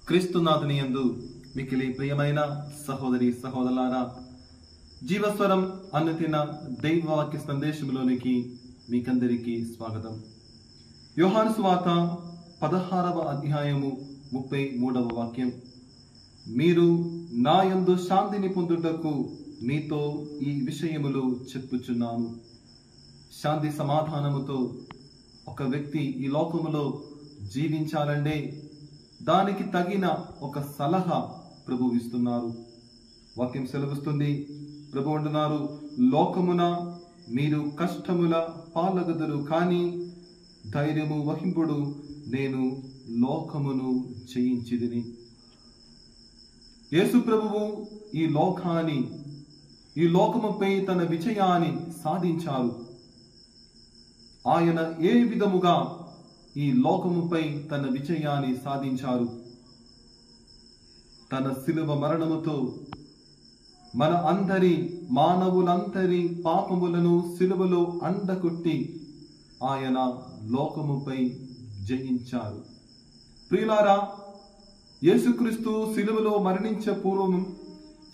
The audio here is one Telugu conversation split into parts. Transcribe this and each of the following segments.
క్రీస్తునాథుని యందు మికిలి ప్రియమైన సహోదరి సహోదరులారా, జీవస్వరం అనుదిన దైవవాక్య సందేశంలోనికి మీకందరికీ స్వాగతం. యోహాను సువార్త 16వ అధ్యాయము 33వ వాక్యం. మీరు నా యందు శాంతిని పొందుటకు మీతో ఈ విషయములు చెప్పుచున్నాను. శాంతి సమాధానముతో ఒక వ్యక్తి ఈ లోకములో జీవించాలంటే దానికి తగిన ఒక సలహా ప్రభు ఇస్తున్నారు. వాక్యం సెలవుస్తుంది. ప్రభు అంటున్నారు, లోకమున మీరు కష్టముల పాలగదురు, కానీ ధైర్యము వహింపుడు, నేను లోకమును జయించితిని. యేసు ప్రభువు ఈ లోకముపై తన విజయాన్ని సాధించారు. ఆయన ఏ విధముగా ఈ లోకముపై తన విజయాన్ని సాధించారు? తన శిలువ మరణముతో మన మానవులందరి పాపములను శిలువలో అండకొట్టి ఆయన లోకముపై జయించారు. ప్రియులారా, యేసుక్రీస్తు శిలువలో మరణించే పూర్వం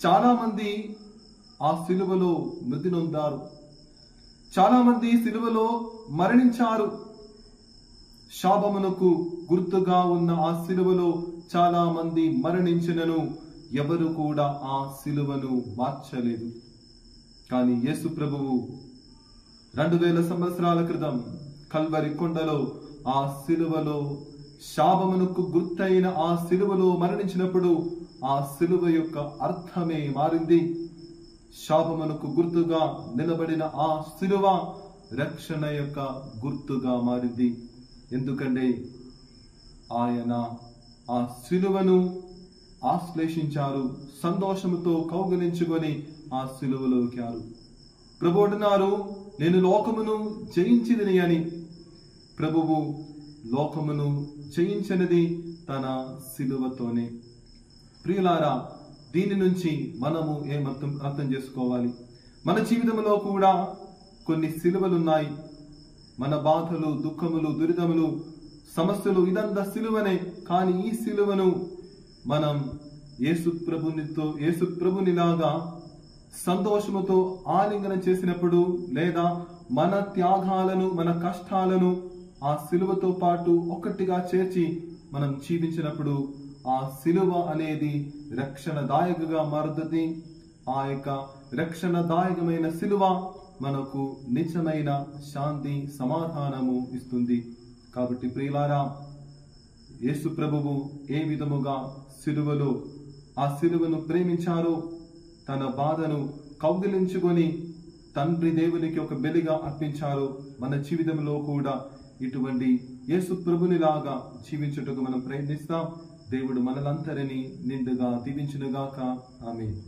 చాలా మంది ఆ శిలువలో మృతి నొందారు. చాలా మంది శిలువలో మరణించారు. శాపమునకు గుర్తుగా ఉన్న ఆ శిలువలో చాలా మంది మరణించినను ఎవరు కూడా ఆ శిలువను మార్చలేదు. కానీ యేసు ప్రభువు 2000 సంవత్సరాల క్రితం కల్వరి కొండలో ఆ శిలువలో శాపమునకు గుర్తైన ఆ శిలువలో మరణించినప్పుడు ఆ శిలువ యొక్క అర్థమే మారింది. శాపమునకు గుర్తుగా నిలబడిన ఆ శిలువ రక్షణ యొక్క గుర్తుగా మారింది. ఎందుకంటే ఆయన ఆ శిలువను ఆశ్లేషించారు, సంతోషముతో కౌగిలించుకొని ఆ శిలువలో ఎక్కారు. ప్రభువు అంటున్నారు, నేను లోకమును జయించితిని అని. ప్రభువు లోకమును జయించినది తన శిలువతోనే. ప్రియులారా, దీని నుంచి మనము అర్థం చేసుకోవాలి? మన జీవితంలో కూడా కొన్ని శిలువలున్నాయి. మన బాధలు, దుఃఖములు, దురితములు, సమస్యలు ఇదంతా శిలువనే. కానీ ఈ శిలువను మనం యేసు ప్రభునిలాగా సంతోషముతో ఆలింగనం చేసినప్పుడు, లేదా మన త్యాగాలను, మన కష్టాలను ఆ శిలువతో పాటు ఒక్కటిగా చేర్చి మనం జీవించినప్పుడు ఆ శిలువ అనేది రక్షణదాయకగా మారుతుంది. ఆ యొక్క రక్షణదాయకమైన శిలువ మనకు నిజమైన శాంతి సమాధానము ఇస్తుంది. కాబట్టి ప్రియులారా, యేసు ప్రభువు ఏ విధముగా ఆ శిలువను ప్రేమించారో, తన బాధను కౌగిలించుకొని తండ్రి దేవునికి ఒక బలిగా అర్పించారో, మన జీవితంలో కూడా ఇటువంటి యేసు ప్రభునిలాగా జీవించుటకు మనం ప్రయత్నిస్తాం. దేవుడు మనలందరినీ నిండుగా దీవించునుగాక. ఆమేన్.